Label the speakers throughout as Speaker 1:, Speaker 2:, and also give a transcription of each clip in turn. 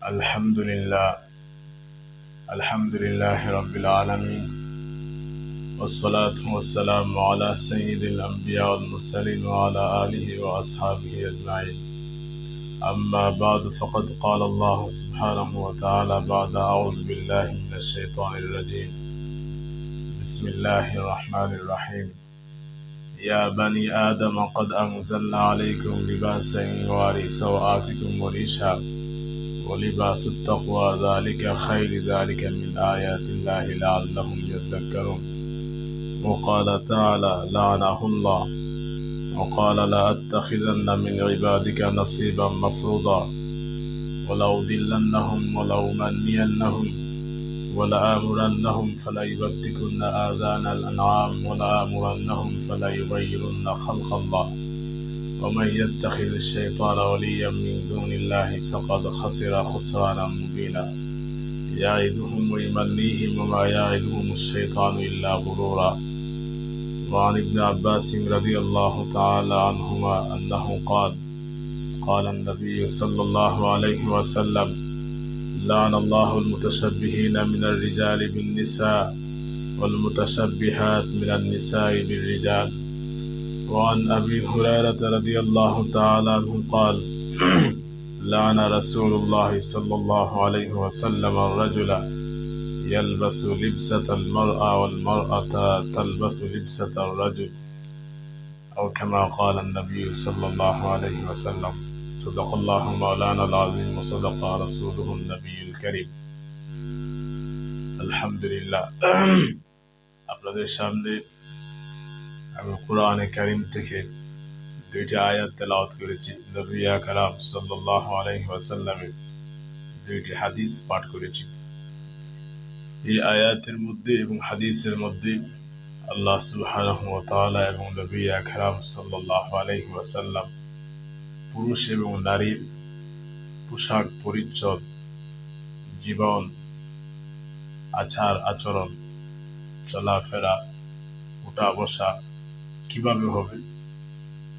Speaker 1: Alhamdulillah, Alhamdulillahi Rabbil Alameen, wassalatu wassalamu ala Sayyidil Anbiya wal Mursalin wa ala alihi wa ashabihi ajma'in. Amma ba'du faqad qala Allah subhanahu wa ta'ala ba'da a'udhu billahi minash shaitanir rajim. Bismillahir rahmanir rahim. Ya bani Adam qad anzalna alaykum libasan yuwari sawatikum wa risha ولباس التقوى ذلك خير ذلك من آيات الله لعلهم يذكرون وقال تعالى لعنه الله وقال لأتخذن من عبادك نصيبا مفروضا ولأضلنهم ولأمنينهم ولآمرنهم فليبتكن آذان الأنعام ولآمرنهم فليغيرن خلق الله ومن يتخذ الشيطان وليا من دون الله فقد خسر خسرانا مبينا يعدهم ويمنيهم وما يعدهم الشيطان إلا غرورا. وعن ابن عباس رضي الله تعالى عنهما أنه قال النبي صلى الله عليه وسلم لعن الله المتشبهين من الرجال بالنساء والمتشبهات من النساء بالرجال. وعن أبي هريرة رضي الله تعالى عنه قال لعن رسول الله صلى الله عليه وسلم الرجل يلبس لبسة المرأة والمرأة تلبس لبسة الرجل أو كما قال النبي صلى الله عليه وسلم. صدق الله مولانا العظيم وصدق رسوله النبي الكريم. الحمد لله. আপনাদের সামনে আমি কোরআনে কারীম থেকে দুইটি আয়াত তেলাওয়াত করেছি। নবী আকরাম সাল্লাল্লাহু আলাইহি ওয়াসাল্লামের দুইটি হাদিস পাঠ করেছি। এই আয়াতের মধ্যে এবং হাদিসের মধ্যে আল্লাহ সুবহানাহু ওয়া তাআলা এবং নবী আকরাম সাল্লাল্লাহু আলাইহি ওয়াসাল্লাম পুরুষ এবং নারীর পোশাক পরিচ্ছদ, জীবন, আচার আচরণ, চলাফেরা, উঠা বসা কিভাবে হবে,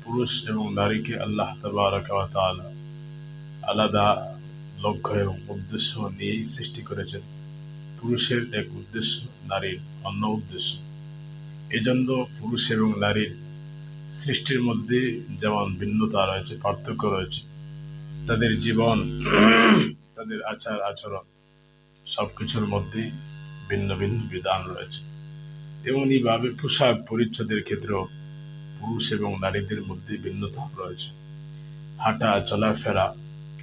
Speaker 1: পুরুষ এবং নারীকে আল্লাহ তাবারাকা ওয়া তাআলা আলাদা লক্ষ্য এবং উদ্দেশ্য নিয়েই সৃষ্টি করেছেন। পুরুষের এক উদ্দেশ্য, নারীর অন্য উদ্দেশ্য। এজন্য পুরুষ এবং নারীর সৃষ্টির মধ্যে যেমন ভিন্নতা রয়েছে, পার্থক্য রয়েছে, তাদের জীবন, তাদের আচার আচরণ সবকিছুর মধ্যেই ভিন্ন ভিন্ন বিধান রয়েছে। এমনইভাবে পোশাক পরিচ্ছদের ক্ষেত্রেও পুরুষ এবং নারীদের মধ্যে ভিন্নতা রয়েছে। হাঁটা চলাফেরা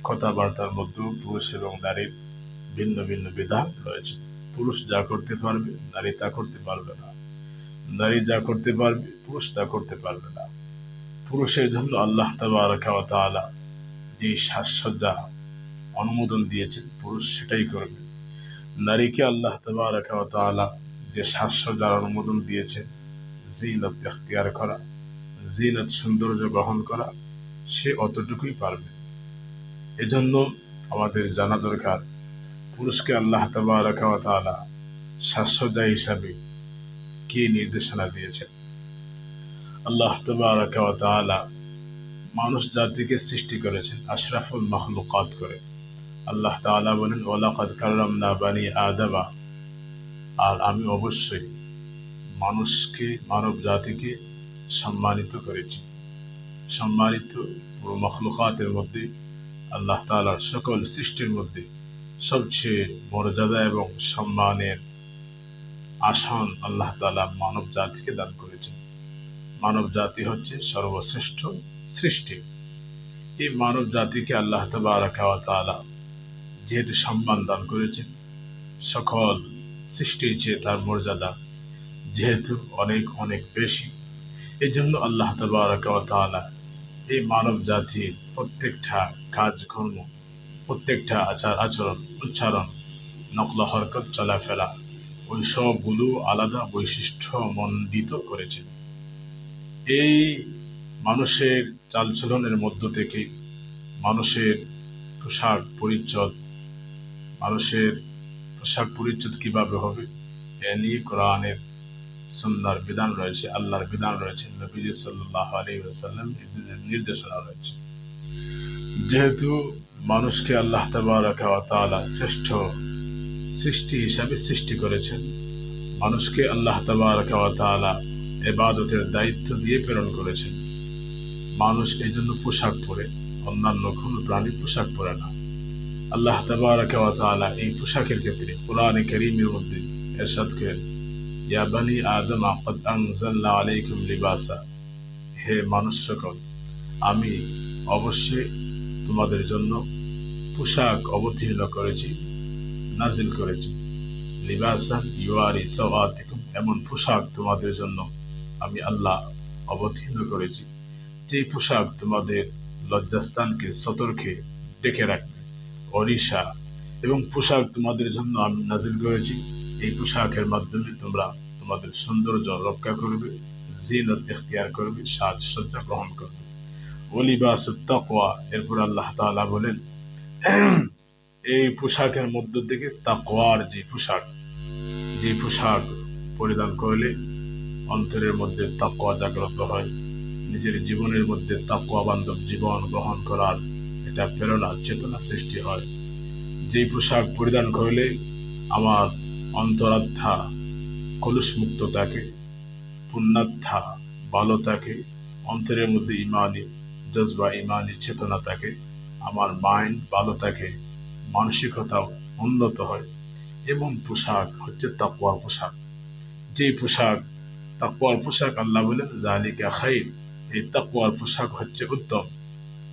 Speaker 1: কথাবার্তার মধ্যেও পুরুষ এবং নারীর ভিন্ন ভিন্ন বিধান রয়েছে। পুরুষ যা করতে পারবে নারী তা করতে পারবে না, নারী যা করতে পারবে পুরুষ তা করতে পারবে না। পুরুষের জন্য আল্লাহ তাবারাকা ওয়া তাআলা যে সাজসজ্জা অনুমোদন দিয়েছেন পুরুষ সেটাই করবে। নারীকে আল্লাহ তাবারাকা ওয়া তাআলা যে সাজসজ্জার অনুমোদন দিয়েছেন, জিনাত ইখতিয়ার করা, জিনাত সৌন্দর্য গ্রহণ করা, সে অতটুকুই পারবে। এজন্য আমাদের জানা দরকার পুরুষকে আল্লাহ তাবারাকা ওয়া তাআলা সাজসজ্জা হিসাবে কি নির্দেশনা দিয়েছেন। আল্লাহ তাবারাকা ওয়া তাআলা মানুষ জাতিকে সৃষ্টি করেছেন আশরাফুল মাখলুকাত করে। আল্লাহ তাআলা বলেন ওয়ালাকাদ কাররামনা বানি আদামা, আর আমি অবশ্যই মানুষকে, মানব জাতিকে সম্মানিত করেছি। সম্মানিত পুরো মখলুকাতের মধ্যে আল্লাহ তাআলার সকল সৃষ্টির মধ্যে সবচেয়ে মর্যাদা এবং সম্মানের আসন আল্লাহ তাআলা মানব জাতিকে দান করেছেন। মানব জাতি হচ্ছে সর্বশ্রেষ্ঠ সৃষ্টি। এই মানব জাতিকে আল্লাহ তাবারাকা ওয়া তাআলা যেহেতু সম্মান দান করেছেন, সকল সৃষ্টির চেয়ে তার মর্যাদা যেহেতু অনেক অনেক বেশি, এই জন্য আল্লাহ তাবারাকা ওয়া তাআলা এই মানব জাতির প্রত্যেকটা কাজকর্ম, প্রত্যেকটা আচার আচরণ, উচ্চারণ, নকল হরকত, চলাফেরা, ওই সবগুলো আলাদা বৈশিষ্ট্য মণ্ডিত করেছেন। এই মানুষের চালচলনের মধ্য থেকে মানুষের পোশাক পরিচ্ছদ, মানুষের পোশাক পরিচ্ছদ কিভাবে হবে এ নিয়ে কোরআনের সুন্নাহর বিধান রয়েছে, আল্লাহর বিধান রয়েছে, নবীজি সাল্লাল্লাহু আলাইহি ওয়াসাল্লাম নির্দেশনা রয়েছে। যেহেতু মানুষকে আল্লাহ তাবারাকা ওয়া তাআলা শ্রেষ্ঠ সৃষ্টি হিসাবে সৃষ্টি করেছেন। মানুষকে আল্লাহ তাবারাকা ওয়া তাআলা ইবাদতের দায়িত্ব দিয়ে প্রেরণ করেছেন। মানুষ এই জন্য পোশাক পরে, অন্যান্য কোন প্রাণী পোশাক পরে না। আল্লাহ তাবারাকা ওয়া তাআলা এই পোশাকের ক্ষেত্রে কোরআনে কারীমের মধ্যে ইরশাদ করেন, ইয়া বানি আদম ক্বাদ আনজালনা আলাইকুম লিবাসা, হে মানুষ সকল, আমি অবশ্যই তোমাদের জন্য পোশাক অবতীর্ণ করেছি, নাজিল করেছি। লিবাসান ইউয়ারি সাওয়াতিকুম, এমন পোশাক তোমাদের জন্য আমি আল্লাহ অবতীর্ণ করেছি যে পোশাক তোমাদের লজ্জাস্থানকে সতর্কে ডেকে রাখবে। অরিশা, এবং পোশাক তোমাদের জন্য আমি নাজিল করেছি, এই পোশাকের মাধ্যমে তোমরা তোমাদের সৌন্দর্য রক্ষা করবে, জিনত ইখতিয়ার করবে, সাজসজ্জা গ্রহণ করবে। ওলিবাসুত তাকওয়া, এরপর আল্লাহ তাআলা বলেন এই পোশাকের মধ্য থেকে তাকওয়ার যে পোশাক পরিধান করলে অন্তরের মধ্যে তাকওয়া জাগ্রত হয়, নিজের জীবনের মধ্যে তাকওয়া বান্ধব জীবন গ্রহণ করার এটা প্রেরণা চেতনা সৃষ্টি হয়। যে পোশাক পরিধান করলে আমার অন্তরাত্মা কলুষমুক্ত থাকে, পুণ্যাত্মা ভালো থাকে, অন্তরের মধ্যে ইমানি জজবা ইমানি চেতনা থাকে, আমার মাইন্ড ভালো থাকে, মানসিকতাও উন্নত হয়। এবং পোশাক হচ্ছে তাকওয়ার পোশাক। যে পোশাক তাকওয়ার পোশাক, আল্লাহ বলেন যালিকা খাইর, এই তাকওয়ার পোশাক হচ্ছে উত্তম।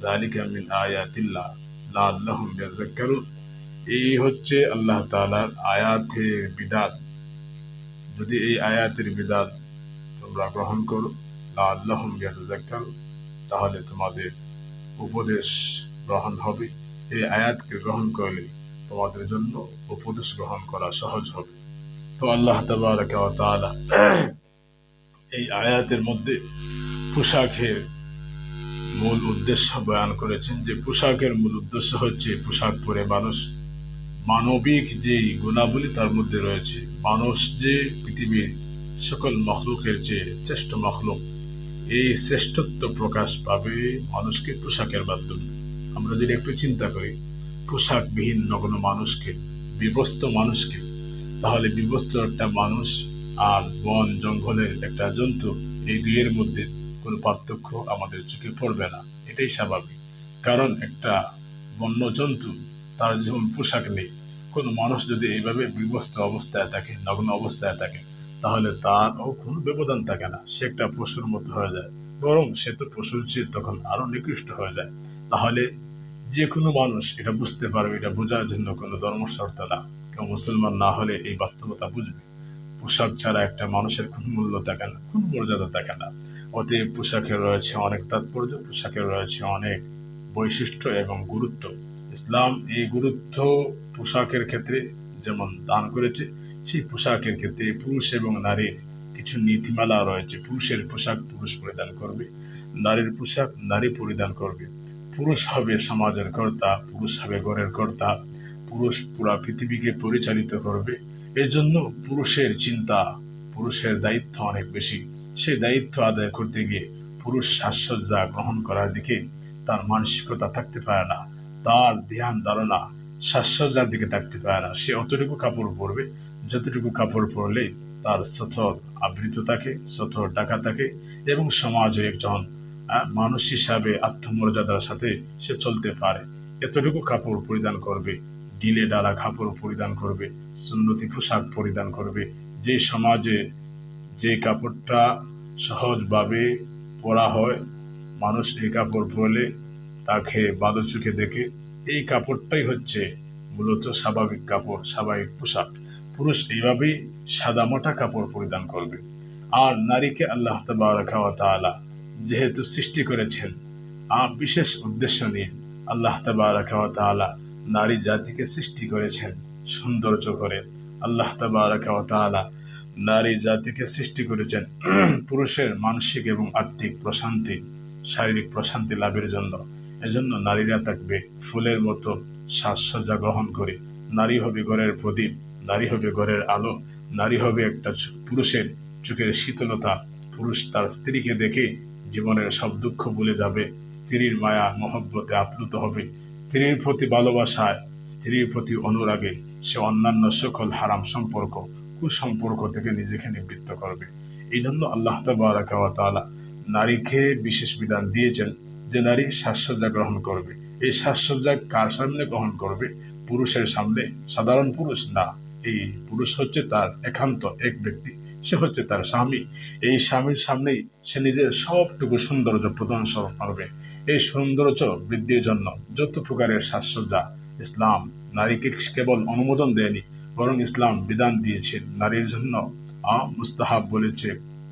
Speaker 1: যালিকা মিন আয়াতিল্লাহ লাআল্লাহুম ইয়াযাক্কারুন, এই হচ্ছে আল্লাহ তাআলার আয়াতের বিধান। যদি এই আয়াতের বিধান তোমরা গ্রহণ করো, লাআল্লাহুম ইয়াযাক্কারুন, তাহলে তোমাদের উপদেশ গ্রহণ হবে। এই আয়াতকে গ্রহণ করলে তোমাদের জন্য উপদেশ গ্রহণ করা সহজ হবে। তো আল্লাহ তাবারাকা ওয়া তাআলা এই আয়াতের মধ্যে পোশাকের মূল উদ্দেশ্য বয়ান করেছেন, যে পোশাকের মূল উদ্দেশ্য হচ্ছে পোশাক পরে মানুষ মানবিক যে গুণাবলী তার মধ্যে রয়েছে, মানুষ যে পৃথিবীর সকল মখলুকের চেয়ে শ্রেষ্ঠ মখলুক, এই শ্রেষ্ঠত্ব প্রকাশ পাবে মানুষকে পোশাকের মাধ্যমে। আমরা যদি একটু চিন্তা করি, পোশাকবিহীন নগ্ন মানুষকে, বিবস্ত্র মানুষকে, তাহলে বিবস্ত্র একটা মানুষ আর বন জঙ্গলের একটা জন্তু, এই দুইয়ের মধ্যে কোনো পার্থক্য আমাদের চোখে পড়বে না। এটাই স্বাভাবিক, কারণ একটা বন্য জন্তু তার যেমন পোশাক নেই, কোনো মানুষ যদি এইভাবে বিবস্ত্র অবস্থায় থাকে, নগ্ন অবস্থায় থাকে, তাহলে তারও কোনো ব্যবধান থাকে না, সে একটা পশুর মতো হয়ে যায়, বরং সে তো পশুর চেয়ে তখন আরো নিকৃষ্ট হয়ে যায়। তাহলে যে কোনো মানুষ এটা বুঝতে পারবে, এটা বোঝার জন্য কোনো ধর্মশর্ত না, কেউ মুসলমান না হলে এই বাস্তবতা বুঝবে। পোশাক ছাড়া একটা মানুষের কোনো মূল্য থাকে না, কোনো মর্যাদা থাকে না। অতএব পোশাকের রয়েছে অনেক তাৎপর্য, পোশাকের রয়েছে অনেক বৈশিষ্ট্য এবং গুরুত্ব। ইসলাম এই গুরুত্ব পোশাকের ক্ষেত্রে যেমন দান করেছে, সেই পোশাকের ক্ষেত্রে পুরুষ এবং নারীর কিছু নীতিমালা রয়েছে। পুরুষের পোশাক পুরুষ পরিধান করবে, নারীর পোশাক নারী পরিধান করবে। পুরুষ হবে সমাজের কর্তা, পুরুষ হবে ঘরের কর্তা, পুরুষ পুরা পৃথিবীকে পরিচালিত করবে। এর জন্য পুরুষের চিন্তা, পুরুষের দায়িত্ব অনেক বেশি। সেই দায়িত্ব আদায় করতে গিয়ে পুরুষ সাজসজ্জা গ্রহণ করার দিকে তার মানসিকতা থাকতে পারে না, তার ধ্যান ধারণা সাজসজ্জার দিকে থাকতে পারে না। সে অতটুকু কাপড় পরবে যতটুকু কাপড় পরলে তার সতর আবৃত থাকে, সতর ঢাকা থাকে, এবং সমাজে একজন মানুষ হিসাবে আত্মমর্যাদার সাথে সে চলতে পারে। এতটুকু কাপড় পরিধান করবে, ঢিলে ঢালা কাপড় পরিধান করবে, সুন্নতি পোশাক পরিধান করবে। যে সমাজে যে কাপড়টা সহজভাবে পরা হয়, মানুষ এই কাপড় পরলে তাকে ভালো চোখে দেখে, এই কাপড়টাই হচ্ছে মূলত স্বাভাবিক কাপড়, স্বাভাবিক পোশাক। পুরুষ এইভাবেই সাদামাটা কাপড় পরিধান করবে। আর নারীকে আল্লাহ তাবারাকা ওয়া তাআলা যেহেতু সৃষ্টি করেছেন বিশেষ উদ্দেশ্য নিয়ে, আল্লাহ তাবারাকা ওয়া তাআলা নারী জাতিকে সৃষ্টি করেছেন সৌন্দর্য করে। আল্লাহ তাবারাকা ওয়া তাআলা নারী জাতিকে সৃষ্টি করেছেন পুরুষের মানসিক এবং আত্মিক প্রশান্তি, শারীরিক প্রশান্তি লাভের জন্য। এজন্য নারীরা থাকবে ফুলের মতো সাজসজ্জা গ্রহণ করে। নারী হবে ঘরের প্রদীপ, নারী হবে ঘরের আলো, নারী হবে একটা পুরুষের চোখের শীতলতা। পুরুষ তার স্ত্রীকে দেখে জীবনের সব দুঃখ ভুলে যাবে, স্ত্রীর মায়া মহব্বতে আপ্লুত হবে, স্ত্রীর প্রতি ভালোবাসায়, স্ত্রীর প্রতি অনুরাগে সে অন্যান্য সকল হারাম সম্পর্ক, কুসম্পর্ক থেকে নিজেকে নিবৃত্ত করবে। এই জন্য আল্লাহ তাবারাকা ওয়া তাআলা নারীকে বিশেষ বিধান দিয়েছেন যে নারী সাজসজ্জা গ্রহণ করবে। এই সাজসজ্জা কার সামনে গ্রহণ করবে? পুরুষের সামনে। সাধারণ পুরুষ না, এই পুরুষ হচ্ছে তার একান্ত এক ব্যক্তি, সে হচ্ছে তার স্বামী। এই স্বামীর সামনেই সে নিজের সবটুকু সৌন্দর্য প্রদর্শন করবে। এই সৌন্দর্য বৃদ্ধির জন্য যত প্রকারের সাজসজ্জা, ইসলাম নারীকে কেবল অনুমোদন দেয়নি, বরং ইসলাম বিধান দিয়েছে নারীর জন্য মুস্তাহাব বলেছে,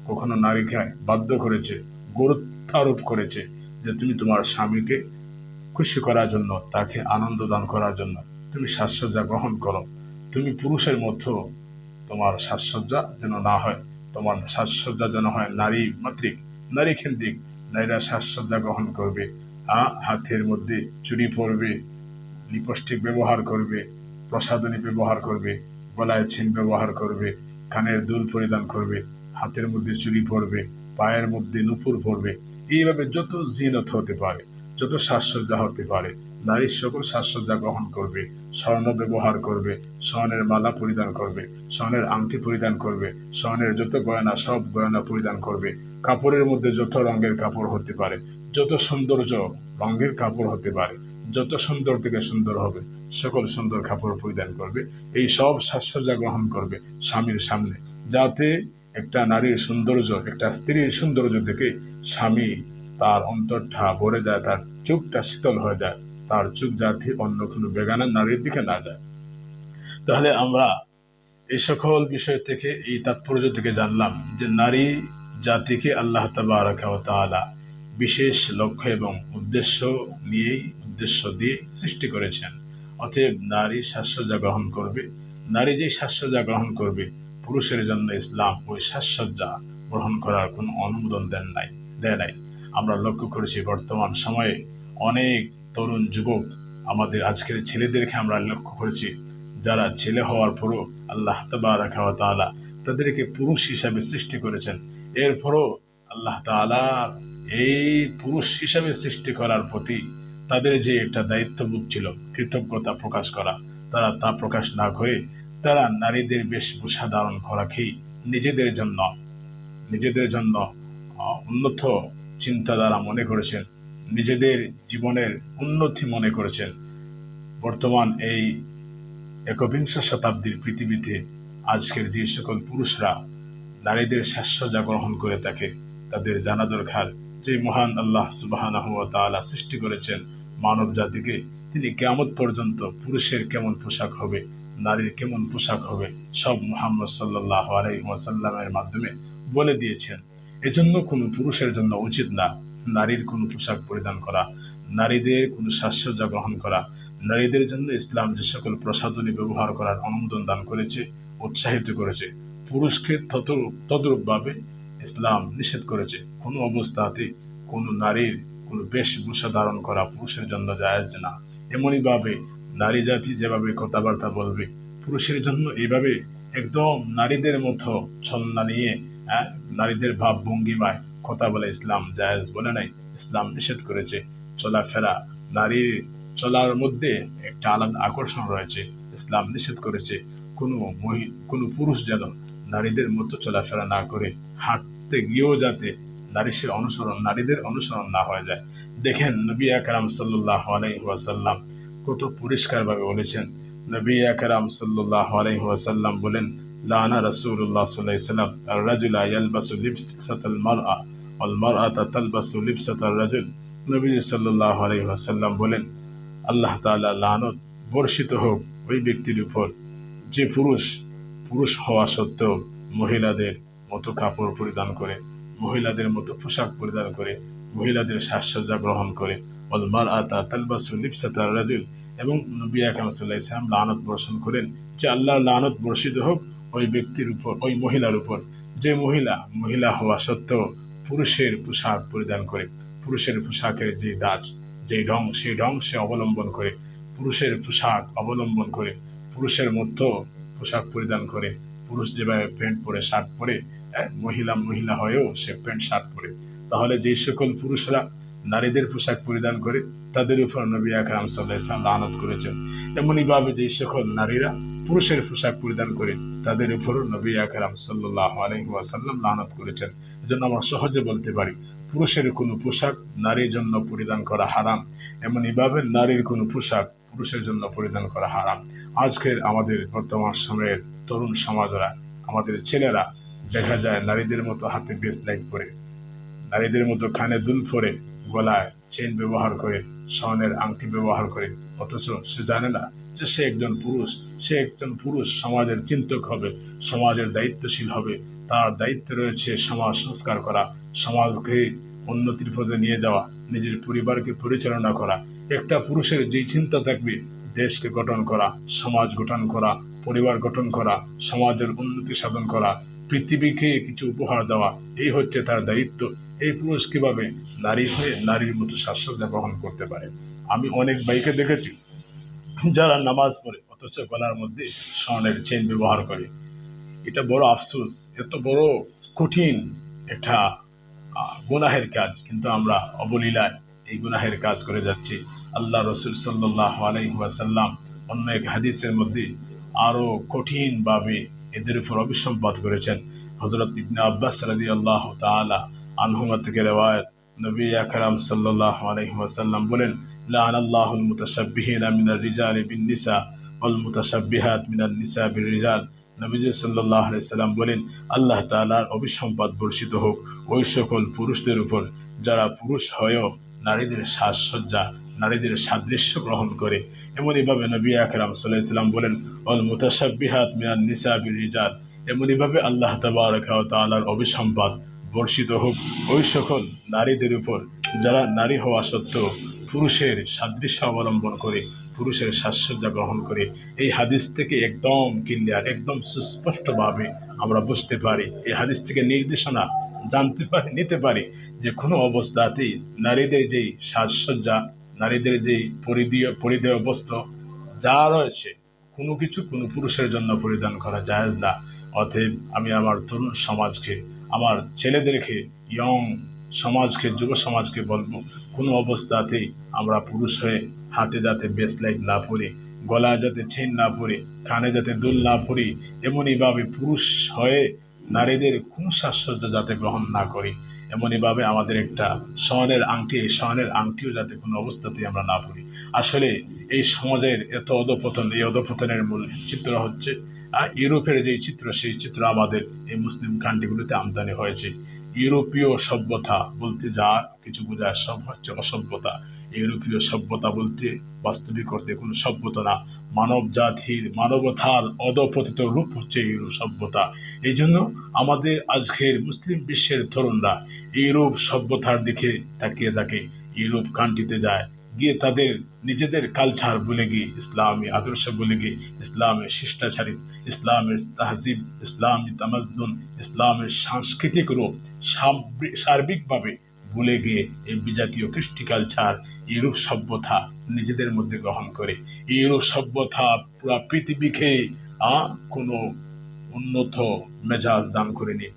Speaker 1: কখনো নারীকে বাধ্য করেছে, গুরুত্ব আরোপ করেছে যে তুমি তোমার স্বামীকে খুশি করার জন্য, তাকে আনন্দ দান করার জন্য তুমি সাজসজ্জা গ্রহণ করো। তুমি পুরুষের মতো তোমার সাজসজ্জা যেন না হয়, তোমার সাজসজ্জা যেন হয় নারী মাতৃক, নারী কেন্দ্রিক। নারীরা সাজসজ্জা গ্রহণ করবে, হাতের মধ্যে চুড়ি পরবে, লিপস্টিক ব্যবহার করবে, প্রসাধনী ব্যবহার করবে, গলায় চেন ব্যবহার করবে, কানের দুল পরিধান করবে, হাতের মধ্যে চুড়ি পরবে, পায়ের মধ্যে নুপুর পরবে। এইভাবে যত জিনত হতে পারে, যত সাজসজ্জা হতে পারে, নারী সকল সাজসজ্জা গ্রহণ করবে। স্বর্ণ ব্যবহার করবে, স্বর্ণের মালা পরিধান করবে, স্বর্ণের আংটি পরিধান করবে, স্বর্ণের যত গয়না সব গয়না পরিধান করবে। কাপড়ের মধ্যে যত রঙের কাপড় হতে পারে, যত সৌন্দর্য রঙের কাপড় হতে পারে, যত সুন্দর থেকে সুন্দর হবে সকল সুন্দর কাপড় পরিধান করবে। এই সব সাজসজ্জা গ্রহণ করবে স্বামীর সামনে, যাতে একটা নারীর সৌন্দর্য, একটা স্ত্রীর সৌন্দর্য দেখে স্বামী তার অন্তরটা ভরে যায়, তার চোখটা শীতল হয়ে যায়, তার চোখ যাতে অন্য কোনো বেগানা নারীর দিকে না যায়। তাহলে আমরা এই সকল বিষয় থেকে, এই তাৎপর্য থেকে জানলাম যে নারী জাতিকে আল্লাহ তাবারাকা ওয়া তাআলা বিশেষ লক্ষ্য এবং উদ্দেশ্য দিয়ে সৃষ্টি করেছেন। অতএব নারী সাজসজ্জা গ্রহণ করবে। নারী যে সাজসজ্জা গ্রহণ করবে, পুরুষের জন্য ইসলাম ওই সাজসজ্জা গ্রহণ করার কোনো অনুমোদন দেয় নাই। আমরা লক্ষ্য করেছি বর্তমান সময়ে অনেক তরুণ যুবক, আমাদের আজকের ছেলেদেরকে আমরা লক্ষ্য করেছি, যারা ছেলে হওয়ার পরও আল্লাহ তাবারাকা ওয়া তাআলা তাদেরকে পুরুষ হিসাবে সৃষ্টি করেছেন। এরপরও আল্লাহ তাআলা এই পুরুষ হিসাবে সৃষ্টি করার প্রতি তাদের যে একটা দায়িত্ববোধ ছিল, কৃতজ্ঞতা প্রকাশ করা, তারা তা প্রকাশ না করে তারা নারীদের বেশভূষা ধারণ করাকেই নিজেদের জন্য উন্নত চিন্তাধারা মনে করেছেন, নিজেদের জীবনের উন্নতি মনে করেছেন। বর্তমান এই একবিংশ শতাব্দীর পৃথিবীতে আজকের যে সকল পুরুষরা নারীদের সাজসজ্জা গ্রহণ করে থাকে, তাদের জানা দরকার যে মহান আল্লাহ সুবহানাহু ওয়া তাআলা সৃষ্টি করেছেন মানব জাতিকে, তিনি কিয়ামত পর্যন্ত পুরুষের কেমন পোশাক হবে, নারীর কেমন পোশাক হবে, সব মুহাম্মদ সাল্লাল্লাহু আলাইহি ওয়াসাল্লামের মাধ্যমে বলে দিয়েছেন। এজন্য কোনো পুরুষের জন্য উচিত না নারীর কোনো পোশাক পরিধান করা, নারীদের কোনো সাজসজ্জা গ্রহণ করা। নারীদের জন্য ইসলাম যে সকল প্রসাধনী ব্যবহার করার অনুমোদন দান করেছে, উৎসাহিত করেছে, পুরুষকে তদ্রূপভাবে ইসলাম নিষেধ করেছে। কোনো অবস্থাতে কোনো নারীর কোনো বেশভূষা ধারণ করা পুরুষের জন্য জায়েজ না। এমনই ভাবে নারী জাতি যেভাবে কথাবার্তা বলবে, পুরুষের জন্য এইভাবে একদম নারীদের মতো ছলনা নিয়ে নারীদের ভাব ভঙ্গিমায় কথা বলে ইসলাম জায়েজ বলে নাই, ইসলাম নিষেধ করেছে। চলাফেরা, নারীর চলার মধ্যে একটা আলাদা আকর্ষণ রয়েছে, ইসলাম নিষেধ করেছে। কোনো পুরুষ যেন নারীদের মতো চলাফেরা না করে, হাঁটতে গিয়েও যাতে নারীদের অনুসরণ না হয়ে যায়। দেখেন নবী আকরাম সাল্লাল্লাহু আলাইহি ওয়াসাল্লাম কত পরিষ্কারভাবে বলেছেন। নবী আকরাম সাল্লাল্লাহু আলাইহি ওয়াসাল্লাম বলেন, লানা রাসূলুল্লাহ সাল্লাল্লাহু আলাইহি ওয়াসাল্লাম আর-রাজুলা ইয়ালবাসু লিবসাতাল মারআ ওয়াল মারআতা তালবাসু লিবসাতার রাজুল। নবী সাল্লাল্লাহু আলাইহি ওয়াসাল্লাম বলেন, আল্লাহ তাআলা লানত বর্ষিত হোক ওই ব্যক্তির উপর যে পুরুষ হওয়া সত্ত্বেও মহিলাদের মতো কাপড় পরিধান করে, মহিলাদের মতো পোশাক পরিধান করে, মহিলাদের সাজসজ্জা গ্রহণ করে, ওয়াল মারআতা তালবাসু লিবসাতার রাজুল, এবং নবী আকরাম সাল্লাল্লাহু আলাইহি ওয়াসাল্লাম লানত বর্ষণ করেন যে আল্লাহর লানত বর্ষিত হোক ওই ব্যক্তির উপর, ওই মহিলার উপর যে মহিলা হওয়া সত্ত্বেও পুরুষের পোশাক পরিধান করে, পুরুষের পোশাকের যে দাজ, যে ঢং, সেই ঢং সে অবলম্বন করে, পুরুষের পোশাক অবলম্বন করে, পুরুষের মতো পোশাক পরিধান করে। পুরুষ যেভাবে প্যান্ট পরে শার্ট পরে, মহিলা হয়েও সে প্যান্ট শার্ট পরে। তাহলে যে সকল পুরুষরা নারীদের পোশাক পরিধান করে তাদের উপর নবী আকরাম সাল্লাল্লাহু আলাইহি ওয়াসাল্লাম লানত করেছেন। এমনইভাবে যে সকল নারীরা পুরুষের পোশাক পরিধান করে তাদের উপর নবী আকরাম সাল্লাল্লাহু আলাইহি ওয়াসাল্লাম লানত করেছেন। এজন্য আমরা সহজে বলতে পারি পুরুষের কোনো পোশাক নারীর জন্য পরিধান করা হারাম, এমনইভাবে নারীর কোনো পোশাক পুরুষের জন্য পরিধান করা হারাম। আজকের আমাদের বর্তমান সময়ের তরুণ সমাজরা, আমাদের ছেলেরা দেখা যায় নারীদের মতো হাতে ব্রেসলেট পরে, নারীদের মতো কানে দুল পরে, গলায় চেইন ব্যবহার করে, স্বর্ণের আংটি ব্যবহার করে, অথচ সে জানে না যে সে একজন পুরুষ। সে একজন পুরুষ সমাজের চিন্তক হবে, সমাজের দায়িত্বশীল হবে। তার দায়িত্ব রয়েছে সমাজ সংস্কার করা, সমাজকে উন্নতির পথে নিয়ে যাওয়া, নিজের পরিবারকে পরিচালনা করা। একটা পুরুষের যেই চিন্তা থাকবে দেশকে গঠন করা, সমাজ গঠন করা, পরিবার গঠন করা, সমাজের উন্নতি সাধন করা, পৃথিবীকে কিছু উপহার দেওয়া, এই হচ্ছে তার দায়িত্ব। এই পুরুষ কিভাবে নারী হয়ে নারীর মতো সাজসজ্জা গ্রহণ করতে পারে? আমি অনেক ভাইকে দেখেছি যারা নামাজ পড়ে অথচ গলার মধ্যে স্বর্ণের চেন ব্যবহার করে। এটা বড় আফসোস, এত বড় কঠিন একটা গুনাহের কাজ, কিন্তু আমরা অবলীলায় এই গুনাহের কাজ করে যাচ্ছি। আল্লাহ রসুল সাল্লাল্লাহু আলাইহি ওয়াসাল্লাম অন্য এক হাদিসের মধ্যে আরো কঠিন ভাবে এদের উপর অভিসম্পাত করেছেন। হযরত ইবনে আব্বাস রাদিয়াল্লাহু তাআলা আনহুমা থেকে রিওয়ায়াত, নবী আকরাম সাল্লাল্লাহু আলাইহি ওয়াসাল্লাম বলেন, লাআনাল্লাহুল মুতাশাব্বিহিনা মিনার রিজালি বিন নিসা ওয়াল মুতাশাব্বিহাত মিনান নিসা বির রিজাল। নবীজি সাল্লাল্লাহু আলাইহি সাল্লাম বলেন, আল্লাহ তাআলার অভিসম্পাত বর্ষিত হোক ওই সকল পুরুষদের উপর যারা পুরুষ হয়েও নারীদের সাজসজ্জা, নারীদের সাদৃশ্য গ্রহণ করে। এমনইভাবে নবী আকরাম সাল্লাল্লাহু আলাইহি সাল্লাম বলেন, ওয়াল মুতাশাব্বিহাত মিনান নিসা বির রিজাল। এমনইভাবে আল্লাহ তাবারক ওয়া তাআলার অভিসম্পাত বর্ষিত হোক ওই সকল নারীদের উপর যারা নারী হওয়া সত্ত্বেও পুরুষের সাদৃশ্য অবলম্বন করে, পুরুষের সাজসজ্জা গ্রহণ করে। এই হাদিস থেকে একদম ক্লিয়ার, একদম সুস্পষ্টভাবে আমরা বুঝতে পারি, এই হাদিস থেকে নির্দেশনা জানতে পারি, নিতে পারি যে কোনো অবস্থাতেই নারীদের যেই সাজসজ্জা, নারীদের যেই পরিধেয় বস্ত্র যা রয়েছে, কোনো কিছু কোনো পুরুষের জন্য পরিধান করা জায়েজ না। অতএব আমি আমার তরুণ সমাজকে, আমার ছেলেদেরকে, ইয়ং সমাজকে, যুব সমাজকে বলবো, কোনো অবস্থাতেই আমরা পুরুষ হয়ে হাতে যাতে ব্রেসলেট না পরি, গলায় যাতে চেইন না পরি, কানে যাতে দুল না পরি, এমনইভাবে পুরুষ হয়ে নারীদের কোনো সাজসজ্জা যাতে গ্রহণ না করি। এমনইভাবে আমাদের একটা স্বর্ণের আংটি, এই স্বর্ণের আংটিও যাতে কোনো অবস্থাতেই আমরা না পরি। আসলে এই সমাজের এত অধপতন, এই অধপতনের মূল চিত্র হচ্ছে ইউরোপের যে চিত্র, সেই চিত্র আমাদের এই মুসলিম কান্ট্রিগুলোতে আমদানি হয়েছে। ইউরোপীয় সভ্যতা বলতে যা কিছু বোঝায় সব হচ্ছে অসভ্যতা। ইউরোপীয় সভ্যতা বলতে বাস্তবিক অর্থে কোনো সভ্যতা না, মানব জাতির, মানবতার অধপতিত রূপ হচ্ছে ইউরোপ সভ্যতা। এই জন্য আমাদের আজকের মুসলিম বিশ্বের তরুণরা ইউরোপ সভ্যতার দিকে তাকিয়ে থাকে, ইউরোপ কান্ট্রিতে যায়, গিয়ে তাদের নিজেদের কালচার বলে গিয়ে, ইসলামী আদর্শ বলে গিয়ে, ইসলামের শিষ্টাচারিত, ইসলামের তাহজিব, ইসলামী তামাদ্দুন, ইসলামের সাংস্কৃতিক রূপ সার্বিকভাবে ভুলে গিয়ে এই বিজাতীয় কৃষ্টি কালচার, ইউরোপ সভ্যতা নিজেদের মধ্যে গ্রহণ করে। ইউরোপ সভ্যতা পুরা পৃথিবীকে কোনো উন্নত মেজাজ দান করেনি।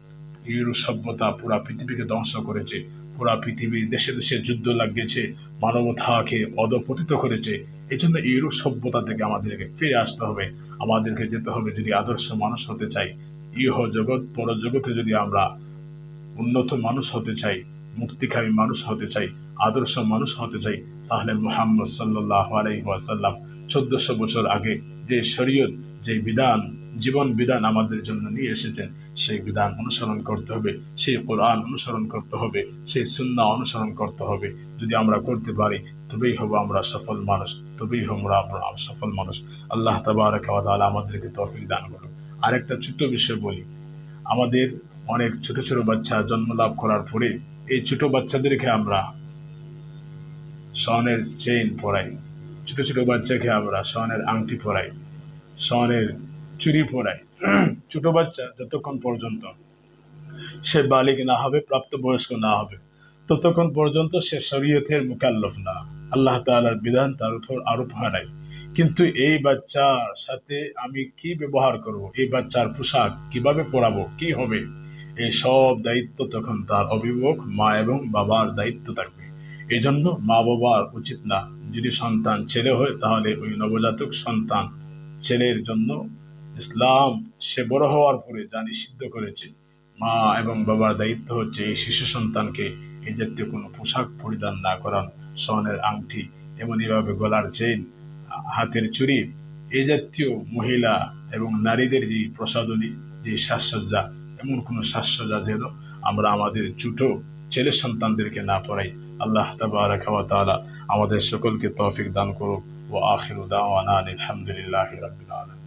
Speaker 1: ইউরোপ সভ্যতা পুরা পৃথিবীকে ধ্বংস করেছে, পুরা পৃথিবীর দেশে দেশে যুদ্ধ লাগিয়েছে, মানবতাকে অধপতিত করেছে। এই জন্য ইউরোপ সভ্যতা থেকে আমাদেরকে ফিরে আসতে হবে, আমাদেরকে যেতে হবে। যদি আদর্শ মানুষ হতে চাই, ইহ জগৎ পরজগতে যদি আমরা উন্নত মানুষ হতে চাই, মুক্তিকামী মানুষ হতে চাই, আদর্শ মানুষ হতে চাই, তাহলে মুহাম্মদ সাল্লাল্লাহু আলাইহি ওয়াসাল্লাম 1400 বছর আগে যে শরীয়ত, যে বিধান, জীবন বিধান আমাদের জন্য নিয়ে এসেছেন, সেই বিধান অনুসরণ করতে হবে, সেই কোরআন অনুসরণ করতে হবে, সেই সুন্নাহ অনুসরণ করতে হবে। যদি আমরা করতে পারি তবেই হব আমরা সফল মানুষ, তবেই আমরা সফল মানুষ। আল্লাহ তাবারক ওয়া তাআলা আমাদেরকে তৌফিক দান করুন। আরেকটা ছোট্ট বিষয় বলি, আমাদের অনেক ছোট ছোট বাচ্চা জন্ম লাভ করার পরে এই ছোট বাচ্চাদেরকে আমরা স্বর্ণের চেইন পরাই, ছোট ছোট বাচ্চাকে আমরা স্বর্ণের আংটি পরাই, স্বর্ণের চুড়ি পরাই। ছোট বাচ্চা যতক্ষণ পর্যন্ত সে বালিগ না হবে, প্রাপ্তবয়স্ক না হবে, ততক্ষণ পর্যন্ত সে শরীয়তের মুকাল্লফ না, আল্লাহ তাআলার বিধান তার উপর আরোপ হয় নাই। কিন্তু এই বাচ্চার সাথে আমি কি ব্যবহার করব, এই বাচ্চার পোশাক কিভাবে পরাবো, কি হবে, এই সব দায়িত্ব তখন তার অভিভাবক মা এবং বাবার দায়িত্ব থাকবে। এই জন্য মা বাবার উচিত না, যদি সন্তান ছেলে হয় তাহলে ওই নবজাতক সন্তান ছেলের জন্য ইসলাম সে বড় হওয়ার পরে যা নিষিদ্ধ করেছে, মা এবং বাবার দায়িত্ব হচ্ছে এই শিশু সন্তানকে এই জাতীয় কোনো পোশাক পরিধান না করানো, স্বর্ণের আংটি, এমনইভাবে গলার চেইন, হাতের চুড়ি, এই জাতীয় মহিলা এবং নারীদের যে প্রসাধনী, যে সাজসজ্জা, এমন কোনো সাজসজ্জা যেন আমরা আমাদের ছোট ছেলে সন্তানদেরকে না পড়াই। আল্লাহ তাবারাকা ওয়া তাআলা আমাদের সকলকে তৌফিক দান করুক। ওয়া আখিরু দাওয়ানা আলহামদুলিল্লাহি রাব্বিল আলামিন।